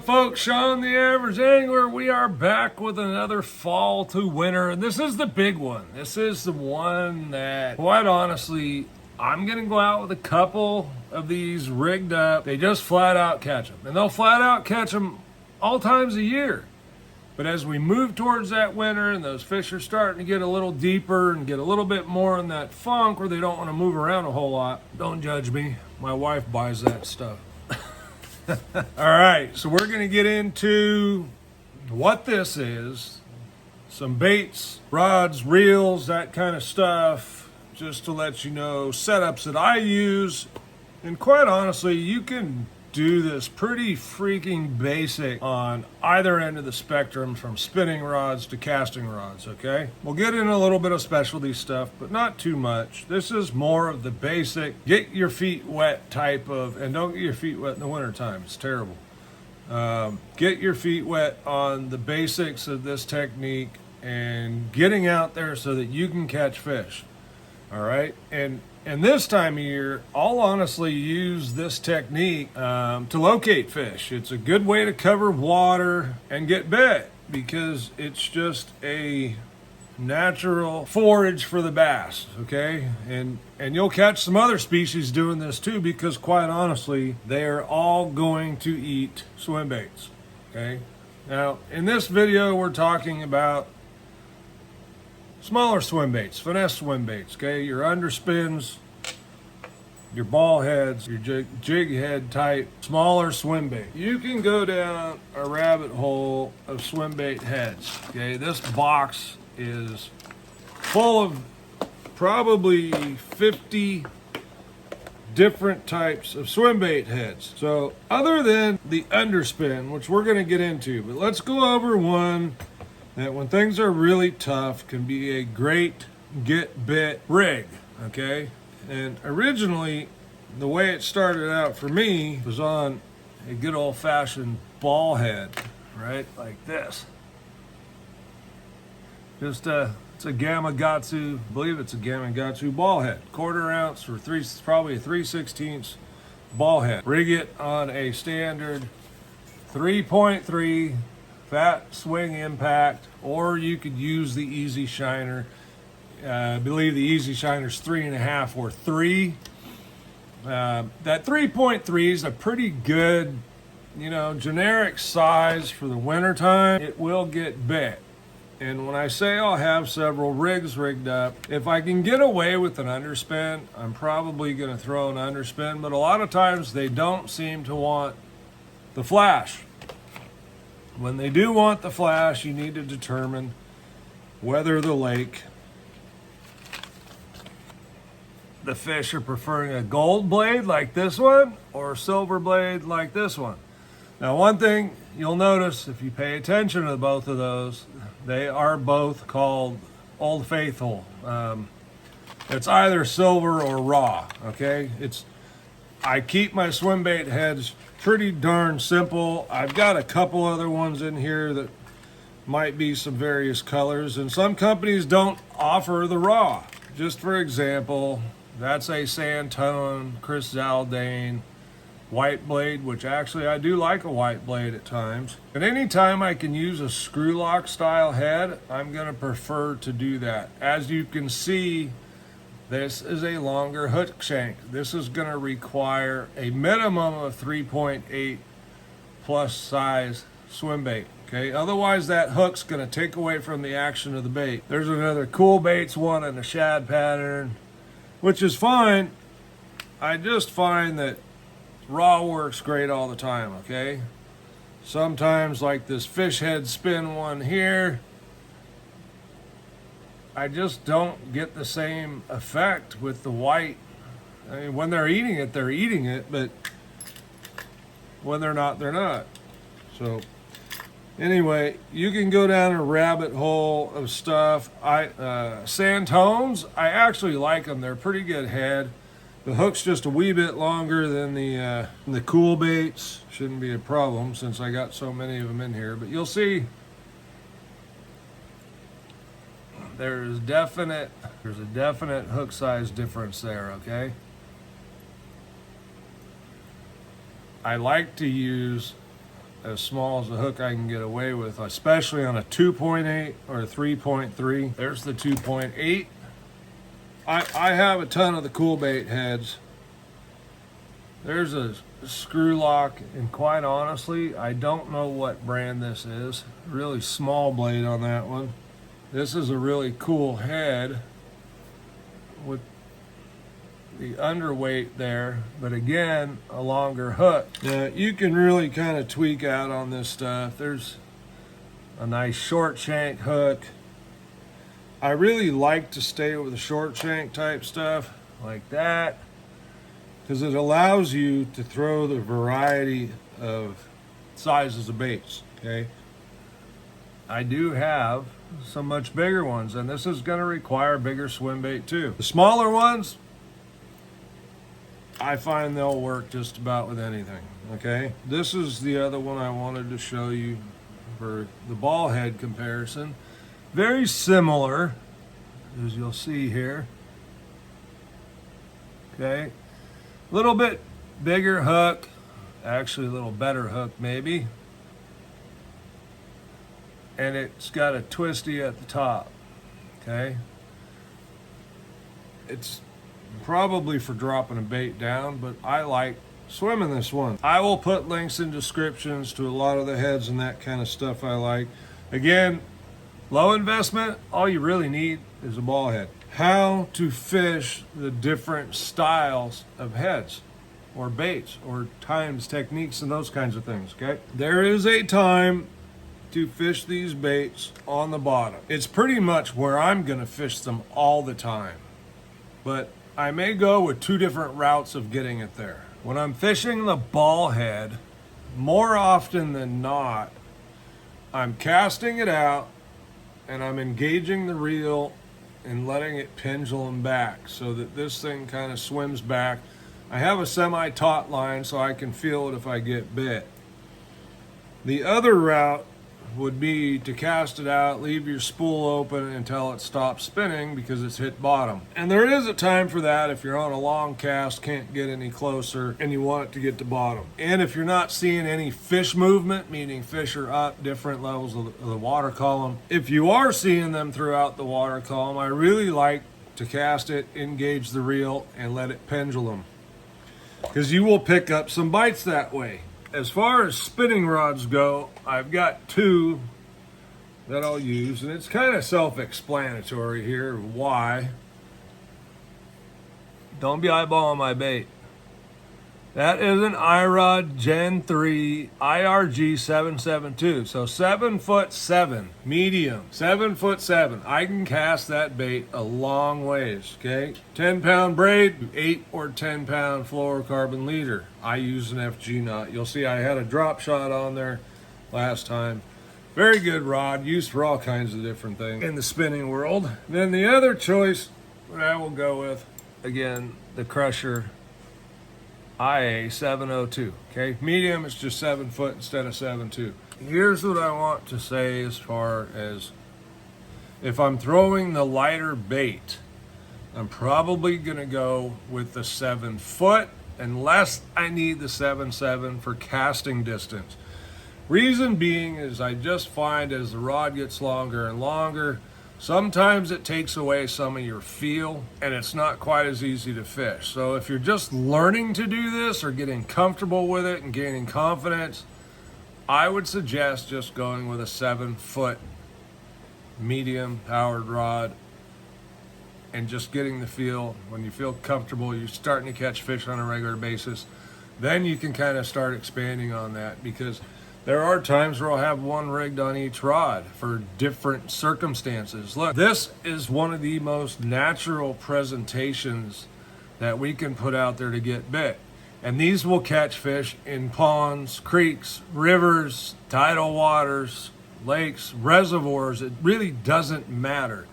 up, folks? Sean the Average Angler. We are back with another fall to winter, and this is the big one. This is the one that, quite honestly, I'm going to go out with a couple of these rigged up. They just flat out catch them, and they'll flat out catch them all times of year. But as we move towards that winter and those fish are starting to get a little deeper and get a little bit more in that funk where they don't want to move around a whole lot, don't judge me. My wife buys that stuff. All right, so we're going to get into what this is, some baits, rods, reels, that kind of stuff, just to let you know setups that I use. And quite honestly, you can do this pretty freaking basic on either end of the spectrum, from spinning rods to casting rods, okay? We'll get in a little bit of specialty stuff, but not too much. This is more of the basic, get your feet wet type of, and don't get your feet wet in the wintertime, it's terrible. Get your feet wet on the basics of this technique and getting out there so that you can catch fish, all right? And this time of year, I'll honestly use this technique to locate fish. It's a good way to cover water and get bit because it's just a natural forage for the bass, okay? And you'll catch some other species doing this too, because quite honestly, they are all going to eat swim baits, okay? Now, in this video, we're talking about smaller swim baits, finesse swim baits, okay? Your underspins, your ball heads, your jig head type, smaller swim bait. You can go down a rabbit hole of Swimbait Heads, okay? This box is full of probably 50 different types of Swimbait heads. So other than the underspin, which we're gonna get into, but let's go over one that when things are really tough can be a great get bit rig, okay? And originally, the way it started out for me was on a good old-fashioned ball head, right? Like this. Just it's a Gamakatsu, I believe it's a Gamakatsu ball head. 1/4 ounce or probably a 3/16 ball head. Rig it on a standard 3.3 fat swing impact, or you could use the Easy Shiner. I believe the Easy Shiner's 3.5 or 3. That 3.3 is a pretty good, generic size for the winter time. It will get bit. And when I say I'll have several rigs rigged up, if I can get away with an underspin, I'm probably going to throw an underspin, but a lot of times they don't seem to want the flash. When they do want the flash, you need to determine whether the lake, the fish are preferring a gold blade like this one or a silver blade like this one. Now, one thing you'll notice if you pay attention to both of those, they are both called Old Faithful. It's either silver or raw, okay? I keep my Swimbait heads pretty darn simple. I've got a couple other ones in here that might be some various colors, and some companies don't offer the raw. Just for example, that's a Santone Chris Zaldane white blade, which actually I do like a white blade at times. But anytime I can use a screw lock style head, I'm going to prefer to do that. As you can see, this is a longer hook shank. This is going to require a minimum of 3.8 plus size swim bait. Okay, otherwise that hook's going to take away from the action of the bait. There's another Cool Baits one in a Shad pattern, which is fine. I just find that raw works great all the time, okay? Sometimes, like this fish head spin one here, I just don't get the same effect with the white. I mean, when they're eating it, but when they're not, they're not. So anyway, you can go down a rabbit hole of stuff. Santones, I actually like them. They're a pretty good head. The hook's just a wee bit longer than the Cool Baits. Shouldn't be a problem since I got so many of them in here. But you'll see there's a definite hook size difference there, okay? I like to use as small as a hook I can get away with, especially on a 2.8 or a 3.3. There's the 2.8. I have a ton of the cool bait heads. There's a screw lock, and quite honestly, I don't know what brand this is. Really small blade on that one. This is a really cool head with the underweight there, but again, a longer hook. Now, you can really kind of tweak out on this stuff. There's a nice short shank hook. I really like to stay with the short shank type stuff like that, because it allows you to throw the variety of sizes of baits, okay? I do have some much bigger ones, and this is going to require bigger swim bait too. The smaller ones, I find they'll work just about with anything, okay? This is the other one I wanted to show you for the ball head comparison. Very similar, as you'll see here, okay? A little bit bigger hook, actually a little better hook maybe, and it's got a twisty at the top, okay? It's probably for dropping a bait down, but I like swimming this one. I will put links in descriptions to a lot of the heads and that kind of stuff I like. Again, low investment, all you really need is a ball head. How to fish the different styles of heads or baits or times, techniques, and those kinds of things, okay? There is a time to fish these baits on the bottom. It's pretty much where I'm gonna fish them all the time, but I may go with two different routes of getting it there. When I'm fishing the ball head, more often than not, I'm casting it out and I'm engaging the reel and letting it pendulum back so that this thing kind of swims back. I have a semi-taut line so I can feel it if I get bit. The other route would be to cast it out, leave your spool open until it stops spinning because it's hit bottom. And there is a time for that if you're on a long cast, can't get any closer, and you want it to get to bottom. And if you're not seeing any fish movement, meaning fish are up different levels of the water column, if you are seeing them throughout the water column, I really like to cast it, engage the reel, and let it pendulum, because you will pick up some bites that way. As far as spinning rods go, I've got two that I'll use, and it's kind of self-explanatory here why. Don't be eyeballing my bait. That is an Irod Gen 3 IRG 772. So 7'7", medium, 7'7". I can cast that bait a long ways, okay? 10-pound braid, 8 or 10-pound fluorocarbon leader. I use an FG knot. You'll see I had a drop shot on there last time. Very good rod, used for all kinds of different things in the spinning world. Then the other choice that I will go with, again, the Crusher IA 702, okay? Medium is just 7 foot instead of 7.2. Here's what I want to say as far as if I'm throwing the lighter bait, I'm probably gonna go with the 7 foot unless I need the 7.7 for casting distance. Reason being is I just find as the rod gets longer and longer, sometimes it takes away some of your feel and it's not quite as easy to fish. So if you're just learning to do this or getting comfortable with it and gaining confidence, I would suggest just going with a 7 foot medium powered rod and just getting the feel. When you feel comfortable, you're starting to catch fish on a regular basis, then you can kind of start expanding on that, because there are times where I'll have one rigged on each rod for different circumstances. Look, this is one of the most natural presentations that we can put out there to get bit. And these will catch fish in ponds, creeks, rivers, tidal waters, lakes, reservoirs. It really doesn't matter.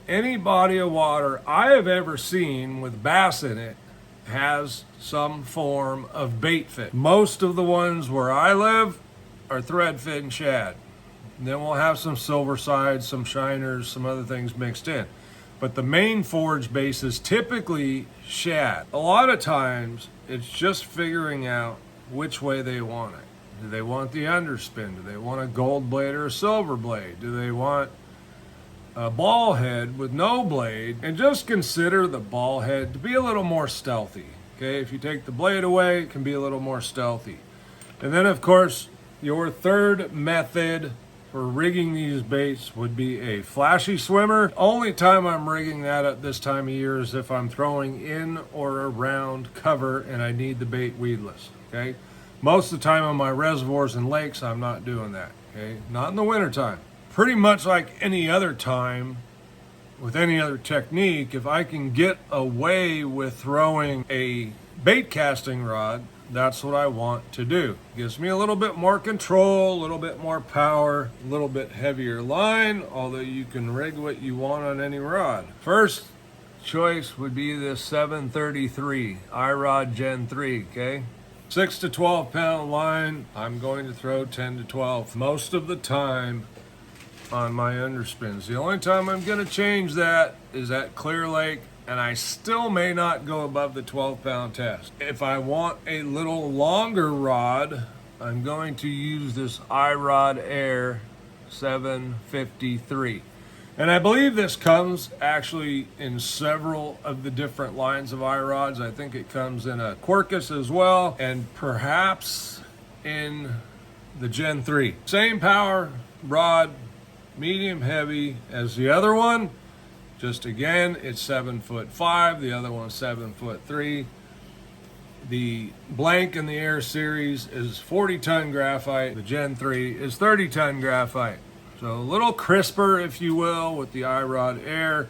Any body of water I have ever seen with bass in it has some form of bait fish. Most of the ones where I live are threadfin shad. And then we'll have some silver sides, some shiners, some other things mixed in. But the main forage base is typically shad. A lot of times it's just figuring out which way they want it. Do they want the underspin? Do they want a gold blade or a silver blade? Do they want a ball head with no blade? And just consider the ball head to be a little more stealthy. Okay, if you take the blade away, it can be a little more stealthy. And then, of course, your third method for rigging these baits would be a flashy swimmer. Only time I'm rigging that at this time of year is if I'm throwing in or around cover and I need the bait weedless. Okay, most of the time on my reservoirs and lakes, I'm not doing that. Okay, not in the wintertime. Pretty much like any other time with any other technique, if I can get away with throwing a bait casting rod, that's what I want to do. Gives me a little bit more control, a little bit more power, a little bit heavier line, although you can rig what you want on any rod. First choice would be this 733 Irod Gen 3, okay? 6 to 12 pound line. I'm going to throw 10 to 12 most of the time on my underspins. The only time I'm going to change that is at Clearlake, and I still may not go above the 12 pound test. If I want a little longer rod, I'm going to use this Irod Air 753. And I believe this comes actually in several of the different lines of iRods. I think it comes in a Quercus as well, and perhaps in the Gen 3. Same power rod, medium heavy as the other one. Just again, it's 7'5", the other one's 7'3". The blank in the Air series is 40-ton graphite. The Gen 3 is 30-ton graphite. So a little crisper, if you will, with the Irod Air,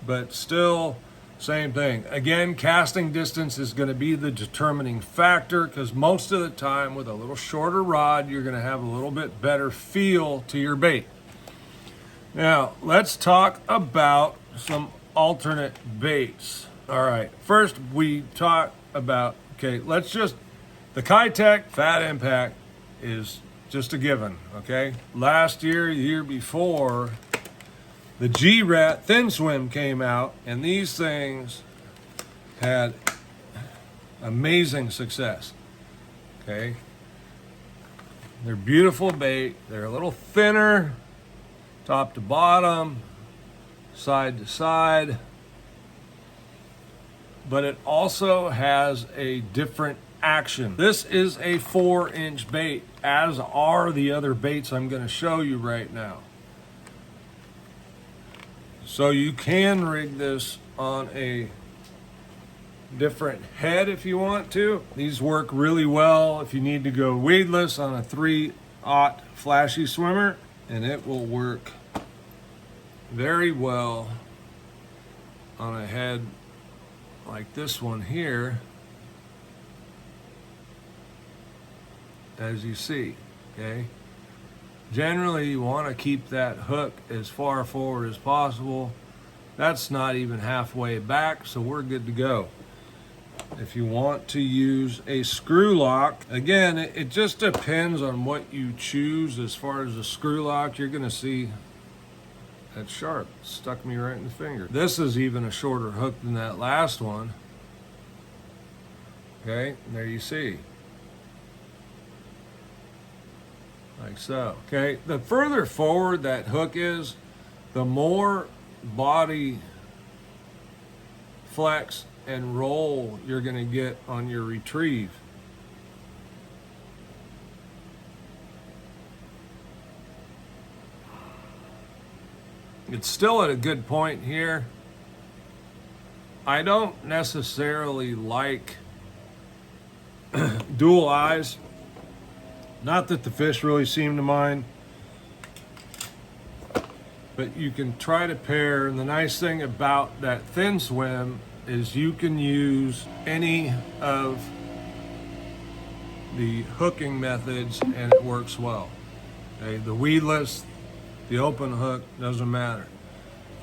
but still same thing. Again, casting distance is going to be the determining factor, because most of the time with a little shorter rod, you're going to have a little bit better feel to your bait. Now, let's talk about some alternate baits. All right, first we talk about, okay, the Keitech Fat Impact is just a given, okay? Last year, the year before, the G-Rat Thin Swim came out, and these things had amazing success, okay? They're beautiful bait. They're a little thinner, top to bottom, side to side, but it also has a different action. This is a 4-inch bait, as are the other baits I'm going to show you right now. So you can rig this on a different head if you want to. These work really well if you need to go weedless on a 3/0 flashy swimmer, and it will work very well on a head like this one here, as you see, okay? Generally, you want to keep that hook as far forward as possible. That's not even halfway back, so we're good to go. If you want to use a screw lock, again, it just depends on what you choose. As far as a screw lock, you're going to see that's sharp. Stuck me right in the finger. This is even a shorter hook than that last one. Okay, there you see. Like so. Okay, the further forward that hook is, the more body flex and roll you're going to get on your retrieve. It's still at a good point here. I don't necessarily like dual eyes. Not that the fish really seem to mind, but you can try to pair. And the nice thing about that thin swim is you can use any of the hooking methods and it works well. Okay, the weedless, the open hook, doesn't matter.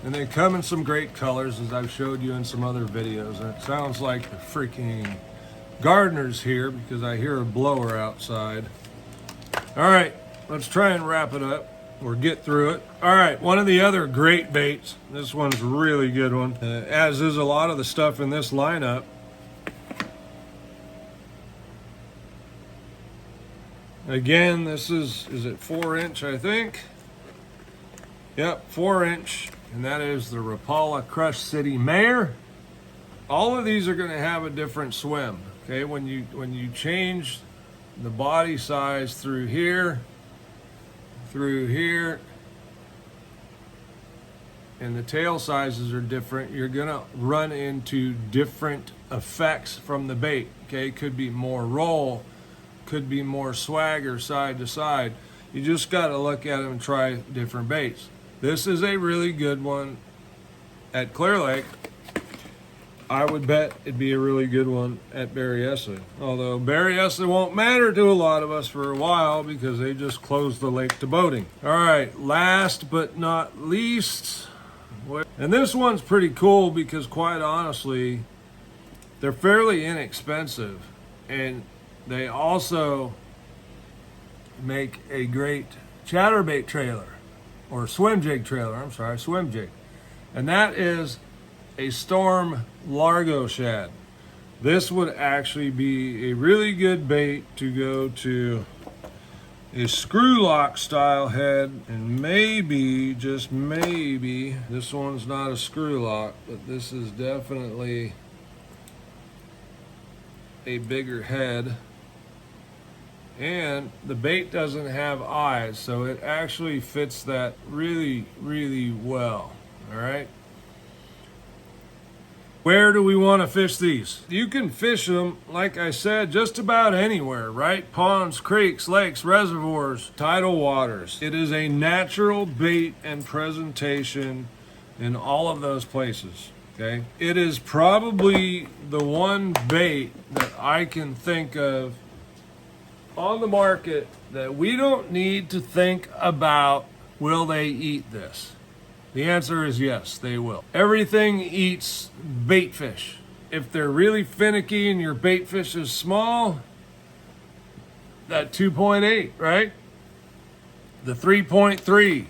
And they come in some great colors, as I've showed you in some other videos. And it sounds like the freaking gardener's here because I hear a blower outside. All right, let's try and wrap it up or get through it. All right, one of the other great baits, this one's a really good one, as is a lot of the stuff in this lineup. Again, this is it 4-inch, I think? Yep, 4-inch, and that is the Rapala Crush City Mayor. All of these are going to have a different swim. Okay, when you change the body size through here, and the tail sizes are different, you're going to run into different effects from the bait. Okay, could be more roll, could be more swagger side to side. You just got to look at them and try different baits. This is a really good one at Clearlake. I would bet it'd be a really good one at Berryessa. Although Berryessa won't matter to a lot of us for a while because they just closed the lake to boating. All right, last but not least, and this one's pretty cool because quite honestly, they're fairly inexpensive, and they also make a great chatterbait trailer, or swim jig trailer, I'm sorry, swim jig. And that is a Storm Largo shad. This would actually be a really good bait to go to a screw lock style head, and maybe, just maybe, this one's not a screw lock, but this is definitely a bigger head. And the bait doesn't have eyes, so it actually fits that really, really well. All right. Where do we want to fish these? You can fish them, like I said, just about anywhere, right? Ponds, creeks, lakes, reservoirs, tidal waters. It is a natural bait and presentation in all of those places, okay? It is probably the one bait that I can think of on the market that we don't need to think about, will they eat this? The answer is yes, they will. Everything eats bait fish. If they're really finicky and your bait fish is small, that 2.8, right? The 3.3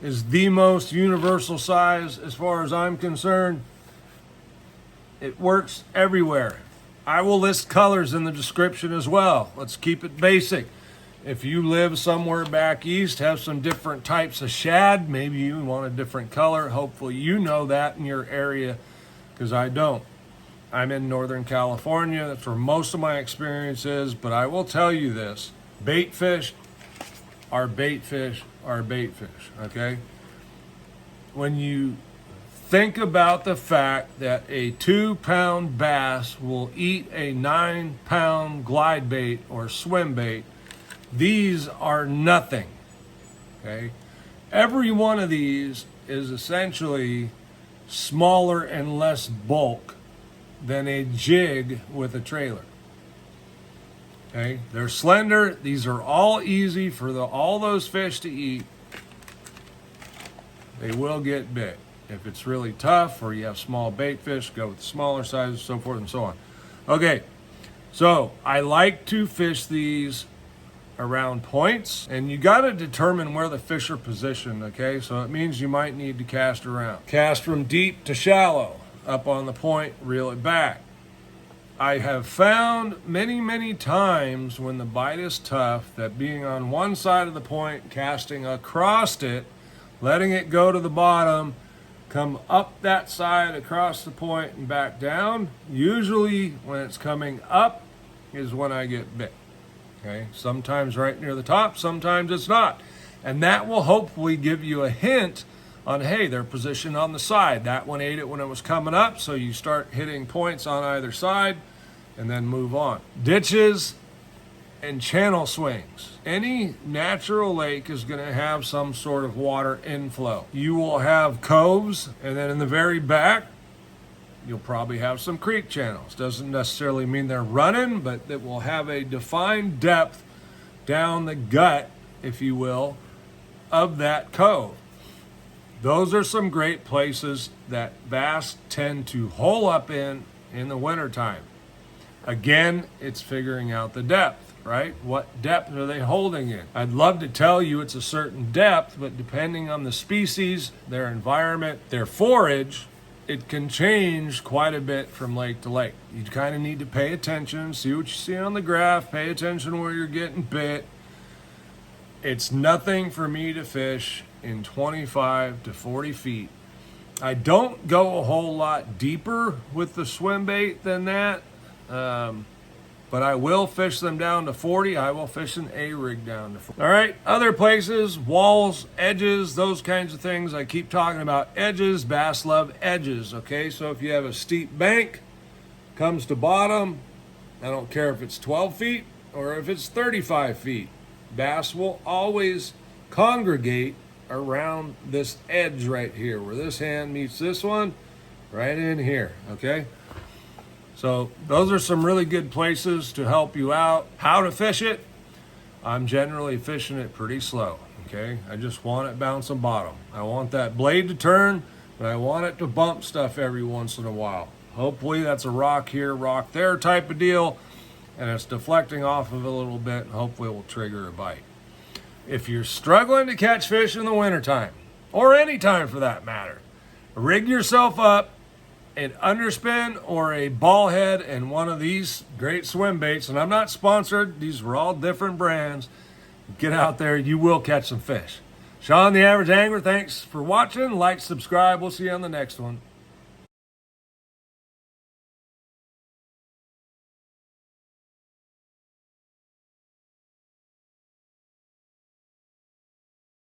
is the most universal size as far as I'm concerned. It works everywhere. I will list colors in the description as well. Let's keep it basic. If you live somewhere back east, have some different types of shad, maybe you want a different color. Hopefully you know that in your area, because I don't. I'm in Northern California. That's where most of my experience is, but I will tell you this. Bait fish are bait fish are bait fish, okay? When you think about the fact that a 2-pound bass will eat a 9-pound glide bait or swim bait, these are nothing, okay? Every one of these is essentially smaller and less bulk than a jig with a trailer, okay? They're slender. These are all easy for all those fish to eat. They will get bit. If it's really tough or you have small bait fish, go with smaller sizes, so forth and so on. Okay, so I like to fish these around points, and you got to determine where the fish are positioned, okay? So it means you might need to cast around. Cast from deep to shallow, up on the point, reel it back. I have found many, many times when the bite is tough that being on one side of the point, casting across it, letting it go to the bottom, come up that side across the point and back down. Usually when it's coming up is when I get bit. Okay, sometimes right near the top, sometimes it's not. And that will hopefully give you a hint on, hey, they're positioned on the side. That one ate it when it was coming up, so you start hitting points on either side and then move on. Ditches and channel swings. Any natural lake is going to have some sort of water inflow. You will have coves, and then in the very back, you'll probably have some creek channels. Doesn't necessarily mean they're running, but it will have a defined depth down the gut, if you will, of that cove. Those are some great places that bass tend to hole up in the wintertime. Again, it's figuring out the depth, right? What depth are they holding in? I'd love to tell you it's a certain depth, but depending on the species, their environment, their forage, it can change quite a bit from lake to lake. You kind of need to pay attention, see what you see on the graph, pay attention where you're getting bit, It's nothing for me to fish in 25 to 40 feet. I don't go a whole lot deeper with the swim bait than that, but I will fish them down to 40. I will fish an A-rig down to 40. All right, other places, walls, edges, those kinds of things. I keep talking about edges. Bass love edges, okay? So if you have a steep bank, comes to bottom, I don't care if it's 12 feet or if it's 35 feet. Bass will always congregate around this edge right here, where this hand meets this one, right in here, okay? So those are some really good places to help you out. How to fish it? I'm generally fishing it pretty slow, okay? I just want it bouncing bottom. I want that blade to turn, but I want it to bump stuff every once in a while. Hopefully that's a rock here, rock there type of deal, and it's deflecting off of it a little bit, and hopefully it will trigger a bite. If you're struggling to catch fish in the wintertime, or any time for that matter, rig yourself up an underspin or a ball head and one of these great swim baits, and I'm not sponsored, these were all different brands. Get out there, you will catch some fish. Sean the Average Angler, thanks for watching. Like, subscribe, we'll see you on the next one.